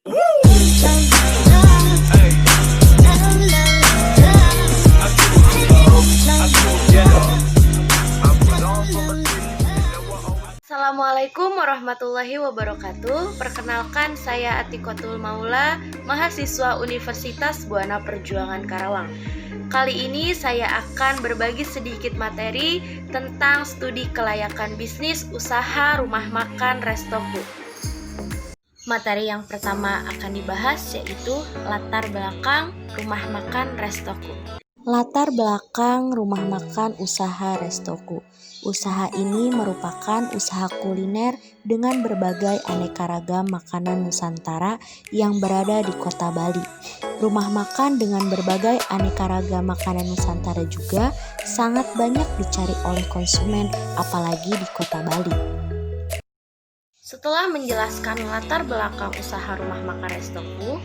Assalamualaikum warahmatullahi wabarakatuh. Perkenalkan, saya Atikotul Maula, mahasiswa Universitas Buana Perjuangan Karawang. Kali ini saya akan berbagi sedikit materi tentang studi kelayakan bisnis usaha rumah makan Restoku. Materi yang pertama akan dibahas yaitu latar belakang rumah makan Restoku. Latar belakang rumah makan usaha Restoku. Usaha ini merupakan usaha kuliner dengan berbagai aneka ragam makanan Nusantara yang berada di kota Bali. Rumah makan dengan berbagai aneka ragam makanan Nusantara juga sangat banyak dicari oleh konsumen, apalagi di kota Bali. Setelah menjelaskan latar belakang usaha rumah makan Restoku,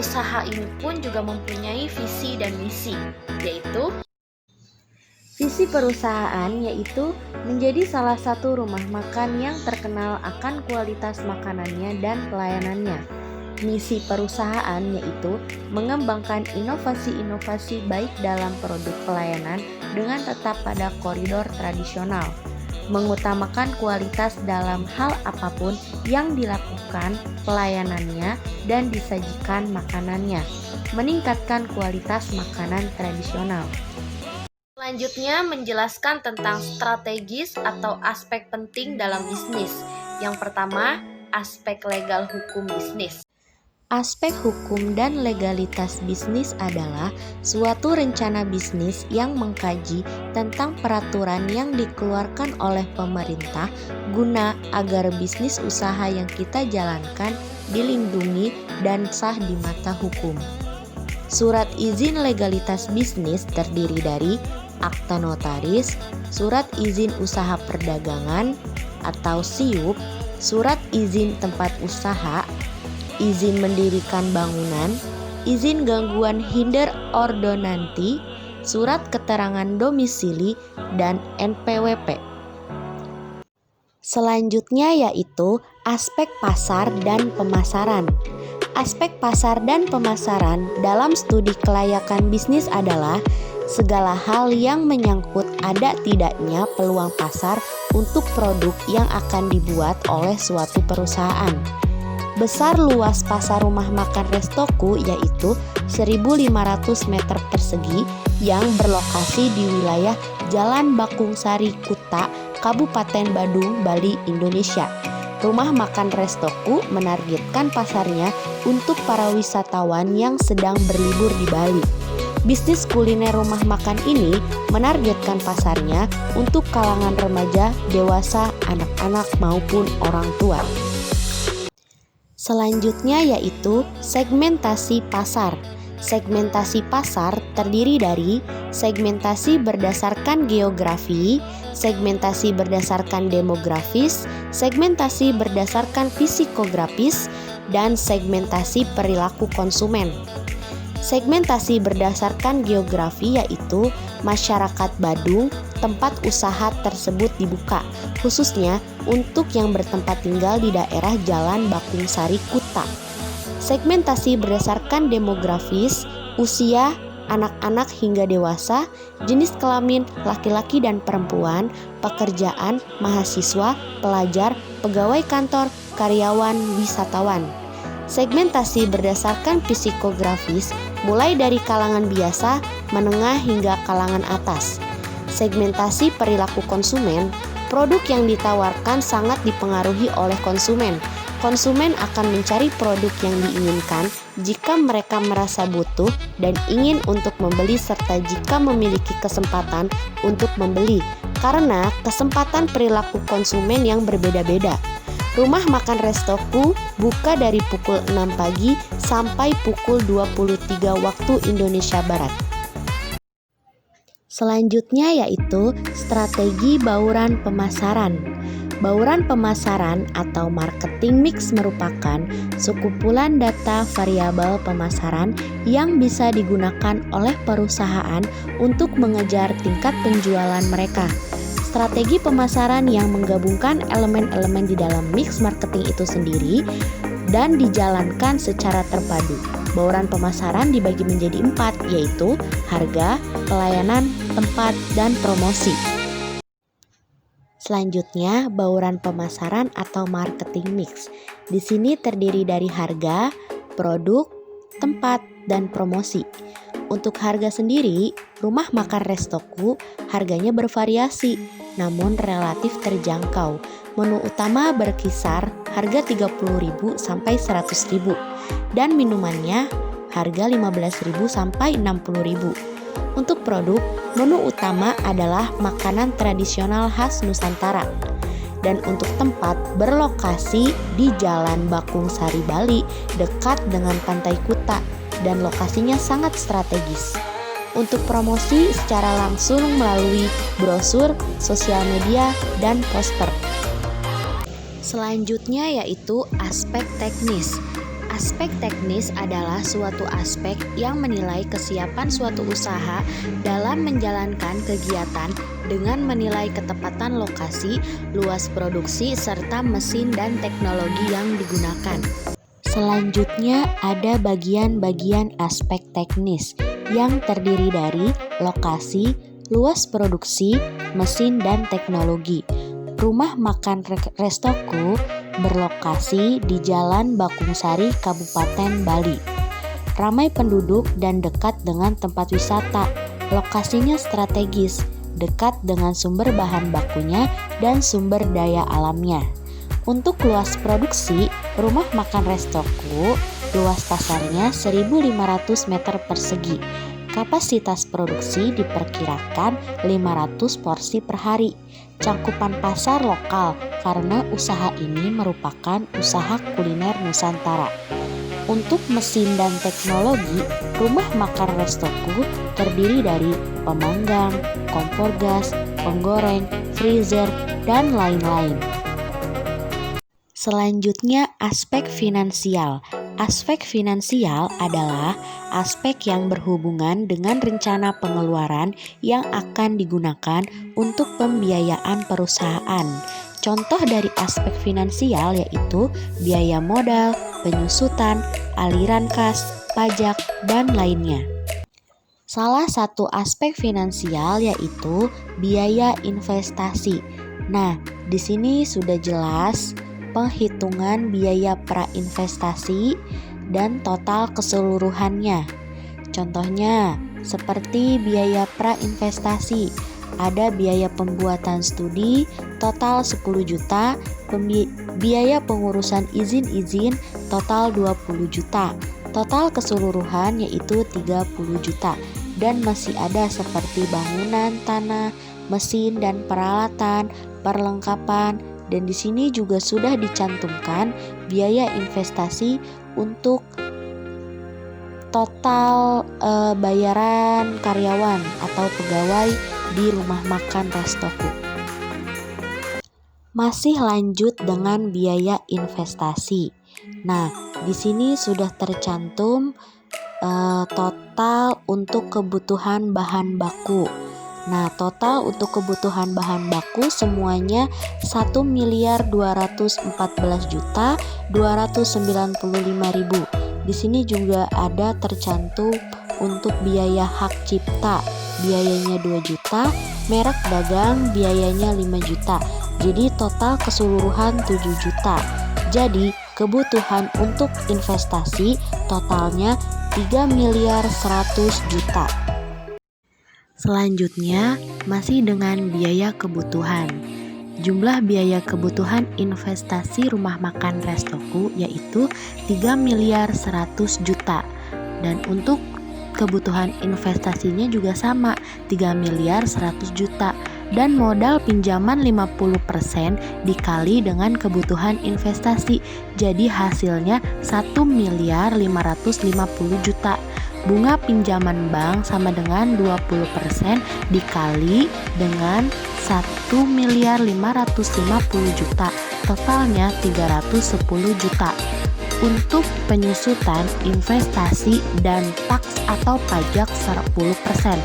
usaha ini pun juga mempunyai visi dan misi, yaitu visi perusahaan yaitu menjadi salah satu rumah makan yang terkenal akan kualitas makanannya dan pelayanannya. Misi perusahaan yaitu mengembangkan inovasi-inovasi baik dalam produk pelayanan dengan tetap pada koridor tradisional, mengutamakan kualitas dalam hal apapun yang dilakukan pelayanannya dan disajikan makanannya, meningkatkan kualitas makanan tradisional. selanjutnya menjelaskan tentang strategis atau aspek penting dalam bisnis. Yang pertama, aspek legal hukum bisnis. Aspek hukum dan legalitas bisnis adalah suatu rencana bisnis yang mengkaji tentang peraturan yang dikeluarkan oleh pemerintah guna agar bisnis usaha yang kita jalankan dilindungi dan sah di mata hukum. Surat izin legalitas bisnis terdiri dari akta notaris, surat izin usaha perdagangan atau SIUP, surat izin tempat usaha, izin mendirikan bangunan, izin gangguan hinder ordonansi, surat keterangan domisili, dan NPWP. Selanjutnya yaitu aspek pasar dan pemasaran. Aspek pasar dan pemasaran dalam studi kelayakan bisnis adalah segala hal yang menyangkut ada tidaknya peluang pasar untuk produk yang akan dibuat oleh suatu perusahaan. Besar luas pasar rumah makan Restoku yaitu 1.500 meter persegi yang berlokasi di wilayah Jalan Bakung Sari Kuta, Kabupaten Badung, Bali, Indonesia. Rumah makan Restoku menargetkan pasarnya untuk para wisatawan yang sedang berlibur di Bali. Bisnis kuliner rumah makan ini menargetkan pasarnya untuk kalangan remaja, dewasa, anak-anak maupun orang tua. Selanjutnya yaitu segmentasi pasar. Segmentasi pasar terdiri dari segmentasi berdasarkan geografi, segmentasi berdasarkan demografis, segmentasi berdasarkan psikografis, dan segmentasi perilaku konsumen. Segmentasi berdasarkan geografi yaitu masyarakat Badung, tempat usaha tersebut dibuka, khususnya untuk yang bertempat tinggal di daerah Jalan Bakung Sari Kuta. Segmentasi berdasarkan demografis, usia, anak-anak hingga dewasa, jenis kelamin laki-laki dan perempuan, pekerjaan, mahasiswa, pelajar, pegawai kantor, karyawan, wisatawan. Segmentasi berdasarkan psikografis mulai dari kalangan biasa, menengah hingga kalangan atas. Segmentasi perilaku konsumen, produk yang ditawarkan sangat dipengaruhi oleh konsumen. Konsumen akan mencari produk yang diinginkan jika mereka merasa butuh dan ingin untuk membeli serta jika memiliki kesempatan untuk membeli, karena kesempatan perilaku konsumen yang berbeda-beda. Rumah makan Restoku buka dari pukul 6 pagi sampai pukul 23 waktu Indonesia Barat. Selanjutnya yaitu strategi bauran pemasaran. Bauran pemasaran atau marketing mix merupakan sekumpulan data variabel pemasaran yang bisa digunakan oleh perusahaan untuk mengejar tingkat penjualan mereka. Strategi pemasaran yang menggabungkan elemen-elemen di dalam mix marketing itu sendiri dan dijalankan secara terpadu. Bauran pemasaran dibagi menjadi 4, yaitu harga, pelayanan, tempat, dan promosi. Selanjutnya, bauran pemasaran atau marketing mix. Di sini terdiri dari harga, produk, tempat, dan promosi. Untuk harga sendiri, rumah makan Restoku harganya bervariasi, namun relatif terjangkau. Menu utama berkisar harga 30.000 sampai 100.000 dan minumannya harga 15.000 sampai 60.000. Untuk produk, menu utama adalah makanan tradisional khas Nusantara. Dan untuk tempat, berlokasi di Jalan Bakung Sari Bali, dekat dengan Pantai Kuta, dan lokasinya sangat strategis. Untuk promosi secara langsung melalui brosur, sosial media, dan poster. Selanjutnya yaitu aspek teknis. Aspek teknis adalah suatu aspek yang menilai kesiapan suatu usaha dalam menjalankan kegiatan dengan menilai ketepatan lokasi, luas produksi, serta mesin dan teknologi yang digunakan. Selanjutnya ada bagian-bagian aspek teknis yang terdiri dari lokasi, luas produksi, mesin, dan teknologi. Rumah makan Restoku berlokasi di Jalan Bakung Sari, Kabupaten Bali. Ramai penduduk dan dekat dengan tempat wisata. Lokasinya strategis, dekat dengan sumber bahan bakunya dan sumber daya alamnya. Untuk luas produksi, rumah makan Restoku luas pasarnya 1.500 meter persegi. Kapasitas produksi diperkirakan 500 porsi per hari. Cangkupan pasar lokal karena usaha ini merupakan usaha kuliner Nusantara. Untuk mesin dan teknologi, rumah makan Restoku terdiri dari pemanggang, kompor gas, penggoreng, freezer, dan lain-lain. Selanjutnya, aspek finansial. Aspek finansial adalah aspek yang berhubungan dengan rencana pengeluaran yang akan digunakan untuk pembiayaan perusahaan. Contoh dari aspek finansial yaitu biaya modal, penyusutan, aliran kas, pajak, dan lainnya. Salah satu aspek finansial yaitu biaya investasi. Nah, di sini sudah jelas penghitungan biaya prainvestasi dan total keseluruhannya. Contohnya, seperti biaya prainvestasi, ada biaya pembuatan studi total 10 juta, biaya pengurusan izin-izin total 20 juta, total keseluruhan yaitu 30 juta, dan masih ada seperti bangunan, tanah, mesin dan peralatan, perlengkapan. Dan di sini juga sudah dicantumkan biaya investasi untuk total bayaran karyawan atau pegawai di rumah makan Restoku. Masih lanjut dengan biaya investasi. Nah, di sini sudah tercantum total untuk kebutuhan bahan baku. Nah, total untuk kebutuhan bahan baku semuanya 1.214.295.000. Di sini juga ada tercantum untuk biaya hak cipta, biayanya 2 juta, merek dagang biayanya 5 juta. Jadi total keseluruhan 7 juta. Jadi kebutuhan untuk investasi totalnya 3.100.000.000. Selanjutnya, masih dengan biaya kebutuhan. Jumlah biaya kebutuhan investasi rumah makan Restoku yaitu 3.100.000.000. Dan untuk kebutuhan investasinya juga sama, 3.100.000.000. Dan modal pinjaman 50% dikali dengan kebutuhan investasi. Jadi hasilnya 1.550.000.000. Bunga pinjaman bank sama dengan 20% dikali dengan 1.550.000.000. Totalnya 310 juta. Untuk penyusutan investasi dan taks atau pajak 10%.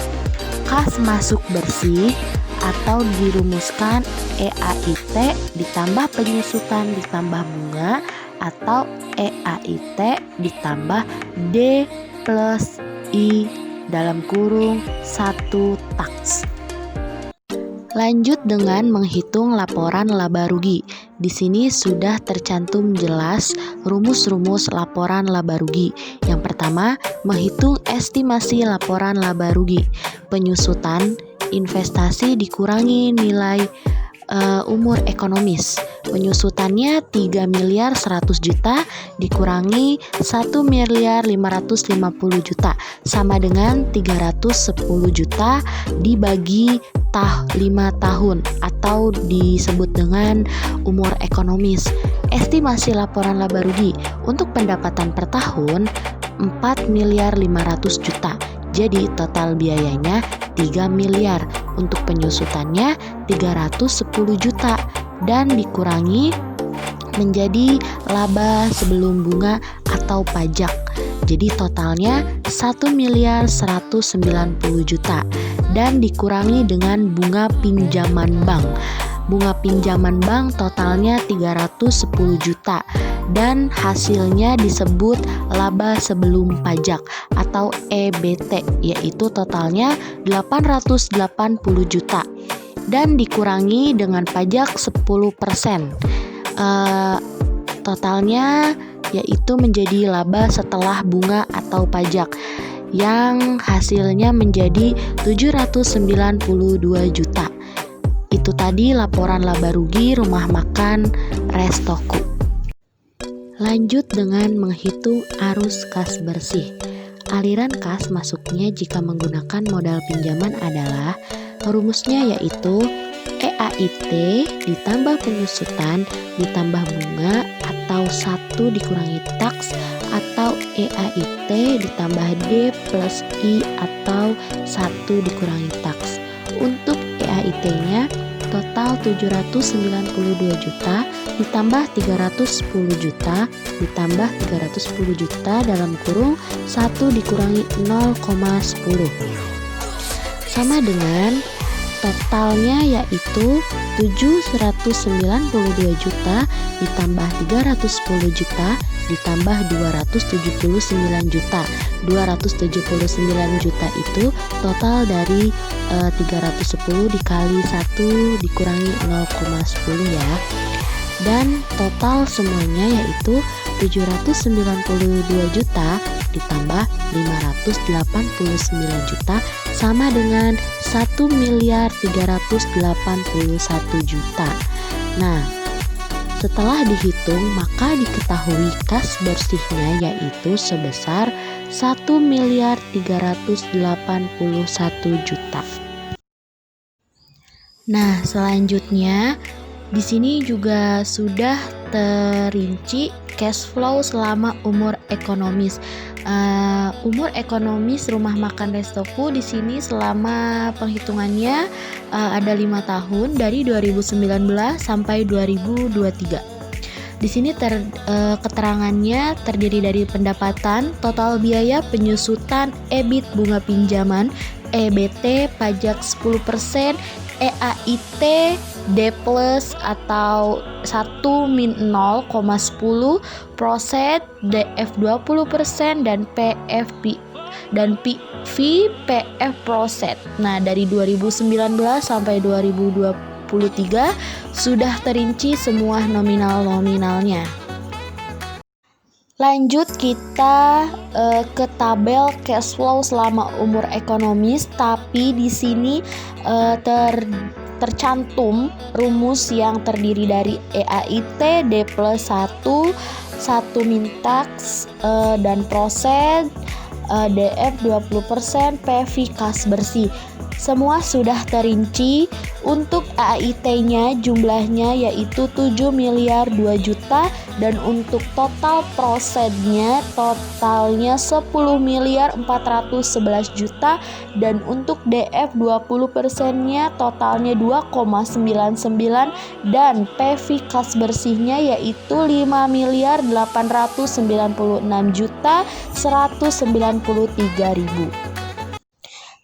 Kas masuk bersih atau dirumuskan EAIT ditambah penyusutan ditambah bunga atau EAIT ditambah D plus I dalam kurung 1 taks. Lanjut dengan menghitung laporan laba rugi. Di sini sudah tercantum jelas rumus-rumus laporan laba rugi. Yang pertama, menghitung estimasi laporan laba rugi. Penyusutan investasi dikurangi nilai umur ekonomis. Penyusutannya 3 miliar 100 juta dikurangi 1 miliar 550 juta sama dengan 310 juta dibagi 5 tahun atau disebut dengan umur ekonomis. Estimasi laporan laba rugi untuk pendapatan per tahun 4 miliar 500 juta. Jadi total biayanya 3 miliar. Untuk penyusutannya 310 juta dan dikurangi menjadi laba sebelum bunga atau pajak. Jadi totalnya 1 miliar 190 juta dan dikurangi dengan bunga pinjaman bank. Bunga pinjaman bank totalnya 310 juta dan hasilnya disebut laba sebelum pajak atau EBT, yaitu totalnya 880 juta dan dikurangi dengan pajak 10%. Totalnya yaitu menjadi laba setelah bunga atau pajak yang hasilnya menjadi 792 juta. Itu tadi laporan laba rugi rumah makan Restoku. Lanjut dengan menghitung arus kas bersih. Aliran kas masuknya jika menggunakan modal pinjaman adalah rumusnya yaitu EAIT ditambah penyusutan ditambah bunga atau 1 dikurangi taks atau EAIT ditambah D plus I atau 1 dikurangi taks. Untuk EAIT-nya total 792 juta ditambah 310 juta ditambah 310 juta dalam kurung 1 dikurangi 0,10 sama dengan totalnya yaitu 792 juta ditambah 310 juta ditambah 279 juta. 279 juta itu total dari 310 dikali 1 dikurangi 0,10 ya. Dan total semuanya yaitu 792 juta ditambah 589 juta sama dengan 1 miliar 381 juta. Nah, setelah dihitung maka diketahui kas bersihnya yaitu sebesar 1 miliar 381 juta. Nah, selanjutnya di sini juga sudah terinci cash flow selama umur ekonomis. Umur ekonomis rumah makan Restoku di sini selama penghitungannya ada 5 tahun dari 2019 sampai 2023. Di sini keterangannya terdiri dari pendapatan, total biaya penyusutan, EBIT bunga pinjaman, EBT pajak 10%, EAIT D plus atau 1 min 0,10%, DF 20% dan PFP dan PV PF proset. Nah, dari 2019 sampai 2023 sudah terinci semua nominal-nominalnya. Lanjut kita ke tabel cash flow selama umur ekonomis, tapi di sini tercantum rumus yang terdiri dari EAIT D plus 1 min tax dan proset, DF 20%, PV kas bersih. Semua sudah terinci. Untuk EAIT-nya jumlahnya yaitu 7 miliar 2 juta dan untuk total prosetnya totalnya 10 miliar 411 juta dan untuk DF 20%-nya totalnya 2,99 dan PV kas bersihnya yaitu 5 miliar 896 juta 193 ribu.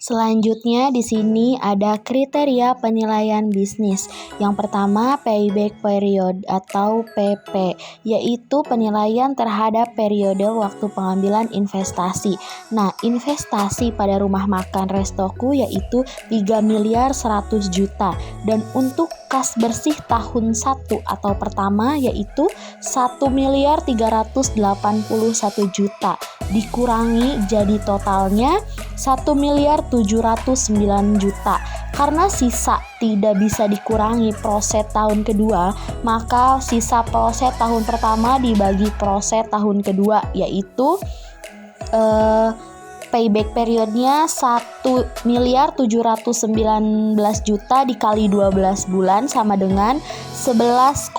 Selanjutnya di sini ada kriteria penilaian bisnis. Yang pertama payback period atau PP, yaitu penilaian terhadap periode waktu pengambilan investasi. Nah, investasi pada rumah makan Restoku yaitu 3 miliar 100 juta dan untuk kas bersih tahun 1 atau pertama yaitu 1 miliar 381 juta dikurangi jadi totalnya 1 miliar 709 juta. Karena sisa tidak bisa dikurangi proset tahun kedua, maka sisa proset tahun pertama dibagi proset tahun kedua, yaitu payback periodnya 1 miliar 719 juta dikali 12 bulan sama dengan 11,2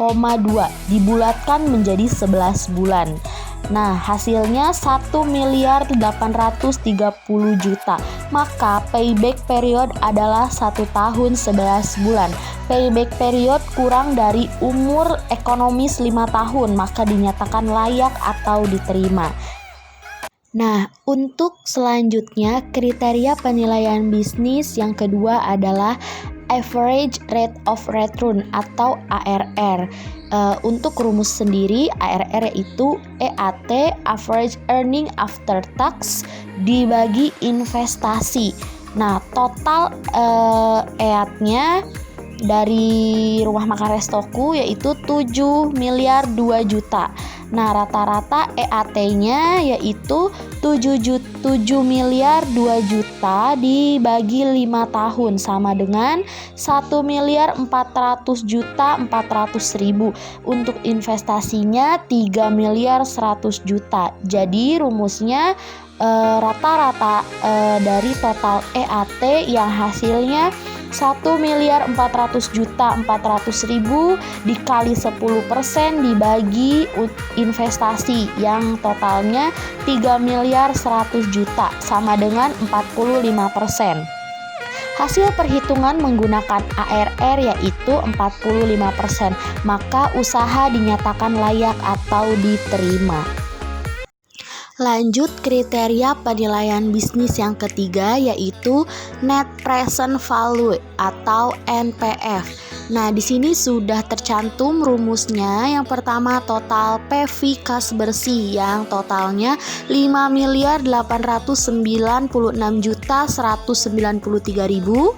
dibulatkan menjadi 11 bulan. Nah, hasilnya 1 miliar 830 juta. Maka payback period adalah 1 tahun 11 bulan. Payback period kurang dari umur ekonomis 5 tahun, maka dinyatakan layak atau diterima. Nah, untuk selanjutnya kriteria penilaian bisnis yang kedua adalah average rate of return atau ARR. Untuk rumus sendiri ARR yaitu EAT average earning after tax dibagi investasi. Nah, total EAT-nya dari rumah makan Restoku yaitu 7 miliar 2 juta. Nah, rata-rata EAT-nya yaitu 7 miliar 2 juta dibagi 5 tahun sama dengan 1 miliar 400 juta 400 ribu. Untuk investasinya 3 miliar 100 juta. Jadi rumusnya rata-rata dari total EAT yang hasilnya 1 miliar 400 juta 400 ribu dikali 10% dibagi investasi yang totalnya 3 miliar 100 juta sama dengan 45%. Hasil perhitungan menggunakan ARR yaitu 45%, maka usaha dinyatakan layak atau diterima. Lanjut kriteria penilaian bisnis yang ketiga yaitu net present value atau NPV. Nah, di sini sudah tercantum rumusnya. Yang pertama total PV kas bersih yang totalnya 5 miliar 896 juta 193 ribu.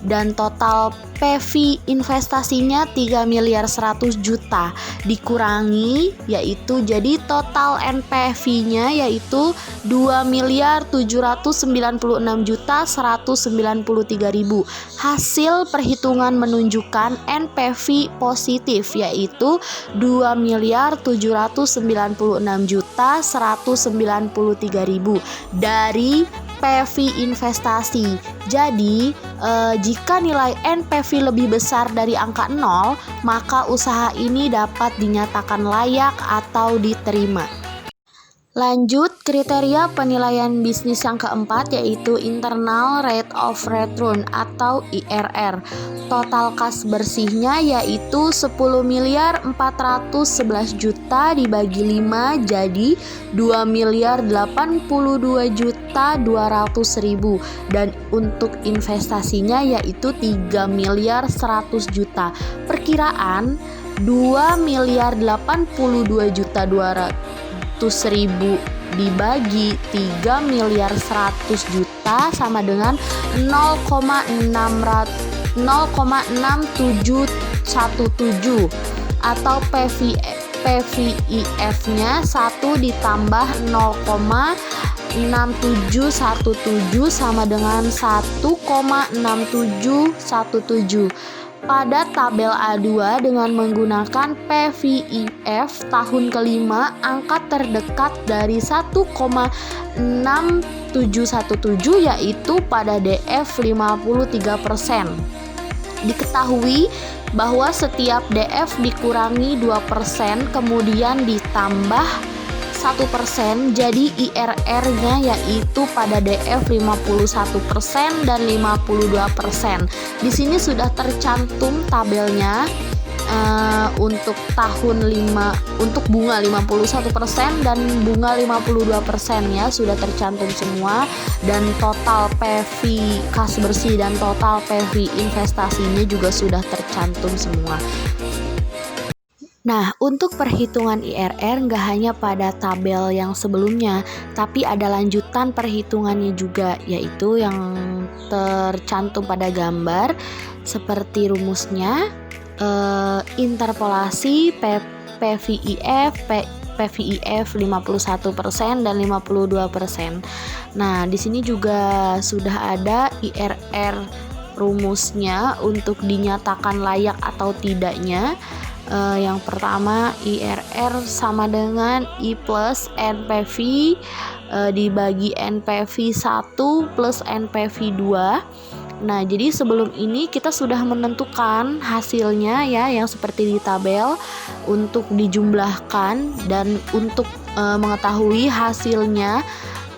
Dan total PV investasinya 3 miliar 100 juta dikurangi yaitu jadi total NPV-nya yaitu 2 miliar 796 juta 193 ribu. Hasil perhitungan menunjukkan NPV positif yaitu 2 miliar 796 juta 193 ribu dari PV investasi. Jadi, jika nilai NPV lebih besar dari angka 0, maka usaha ini dapat dinyatakan layak atau diterima. Lanjut kriteria penilaian bisnis yang keempat yaitu internal rate of return atau IRR. Total kas bersihnya yaitu 10 miliar 411 juta dibagi 5 jadi 2 miliar 82 juta 200 ribu. Dan untuk investasinya yaitu 3 miliar 100 juta. Perkiraan 2 miliar 82 juta 200 ribu dibagi 3 miliar 100 juta sama dengan 0,6717 atau PVIF-nya 1 ditambah 0,6717 sama dengan 1,6717. Pada tabel A2 dengan menggunakan PVIF tahun kelima, angka terdekat dari 1,6717 yaitu pada DF 53%. Diketahui bahwa setiap DF dikurangi 2% kemudian ditambah 1%, jadi IRR-nya yaitu pada DF 51% dan 52%. Di sini sudah tercantum tabelnya. untuk untuk bunga 51% dan bunga 52% ya sudah tercantum semua, dan total PV kas bersih dan total PV investasinya juga sudah tercantum semua. Nah, untuk perhitungan IRR nggak hanya pada tabel yang sebelumnya, tapi ada lanjutan perhitungannya juga, yaitu yang tercantum pada gambar seperti rumusnya, interpolasi PVIF 51% dan 52%. Nah, di sini juga sudah ada IRR rumusnya untuk dinyatakan layak atau tidaknya. Yang pertama, IRR sama dengan I plus NPV dibagi NPV 1 plus NPV 2. Nah, jadi sebelum ini kita sudah menentukan hasilnya ya, yang seperti di tabel untuk dijumlahkan dan untuk mengetahui hasilnya.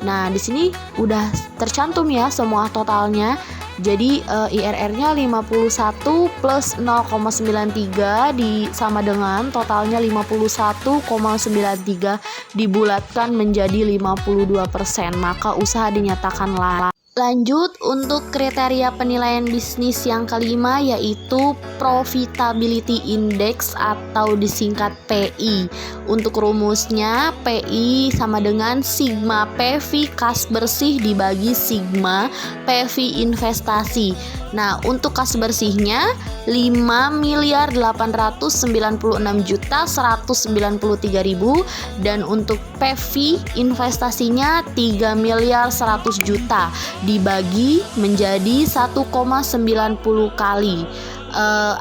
Nah, di sini udah tercantum ya semua totalnya. Jadi IRR-nya 51 plus 0,93 sama dengan totalnya 51,93 dibulatkan menjadi 52%, maka usaha dinyatakan layak. Lanjut untuk kriteria penilaian bisnis yang kelima, yaitu Profitability Index atau disingkat PI. Untuk rumusnya, PI sama dengan sigma PV kas bersih dibagi sigma PV investasi. Nah, untuk kas bersihnya 5.896.193.000 dan untuk PV investasinya 3.100.000.000 dibagi menjadi 1,90 kali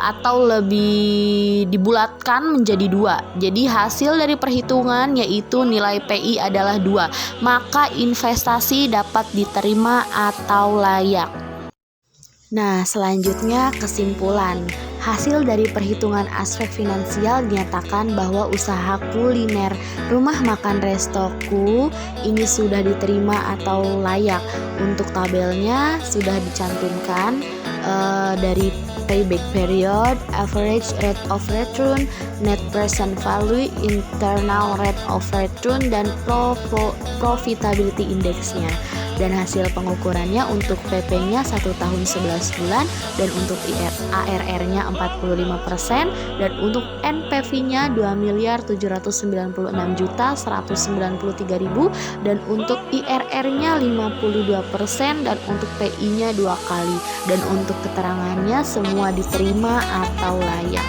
atau lebih dibulatkan menjadi 2. Jadi hasil dari perhitungan yaitu nilai PI adalah 2, maka investasi dapat diterima atau layak. Nah, selanjutnya kesimpulan. Hasil dari perhitungan aspek finansial dinyatakan bahwa usaha kuliner rumah makan Restoku ini sudah diterima atau layak. Untuk tabelnya sudah dicantumkan dari payback period, average rate of return, net present value, internal rate of return, dan profitability indexnya. Dan hasil pengukurannya untuk PP-nya 1 tahun 11 bulan, dan untuk ARR-nya 45%, dan untuk NPV-nya 2.796.193.000, dan untuk IRR-nya 52%, dan untuk PI-nya 2 kali. Dan untuk keterangannya semua diterima atau layak.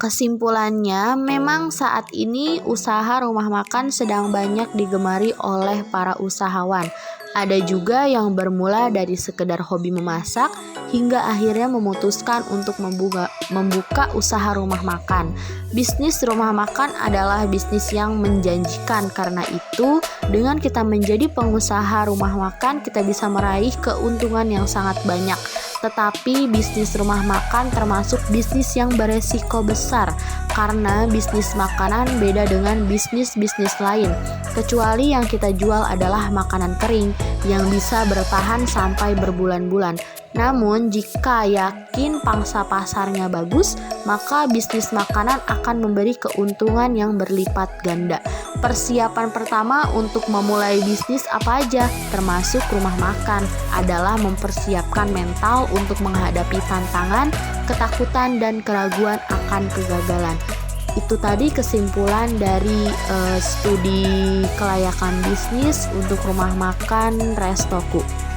Kesimpulannya, memang saat ini usaha rumah makan sedang banyak digemari oleh para usahawan. Ada juga yang bermula dari sekedar hobi memasak hingga akhirnya memutuskan untuk membuka usaha rumah makan. Bisnis rumah makan adalah bisnis yang menjanjikan, karena itu dengan kita menjadi pengusaha rumah makan kita bisa meraih keuntungan yang sangat banyak. Tetapi bisnis rumah makan termasuk bisnis yang beresiko besar, karena bisnis makanan beda dengan bisnis-bisnis lain, kecuali yang kita jual adalah makanan kering yang bisa bertahan sampai berbulan-bulan. Namun jika yakin pangsa pasarnya bagus, maka bisnis makanan akan memberi keuntungan yang berlipat ganda. Persiapan pertama untuk memulai bisnis apa aja, termasuk rumah makan, adalah mempersiapkan mental untuk menghadapi tantangan, ketakutan, dan keraguan akan kegagalan. Itu tadi kesimpulan dari studi kelayakan bisnis untuk rumah makan Restoku.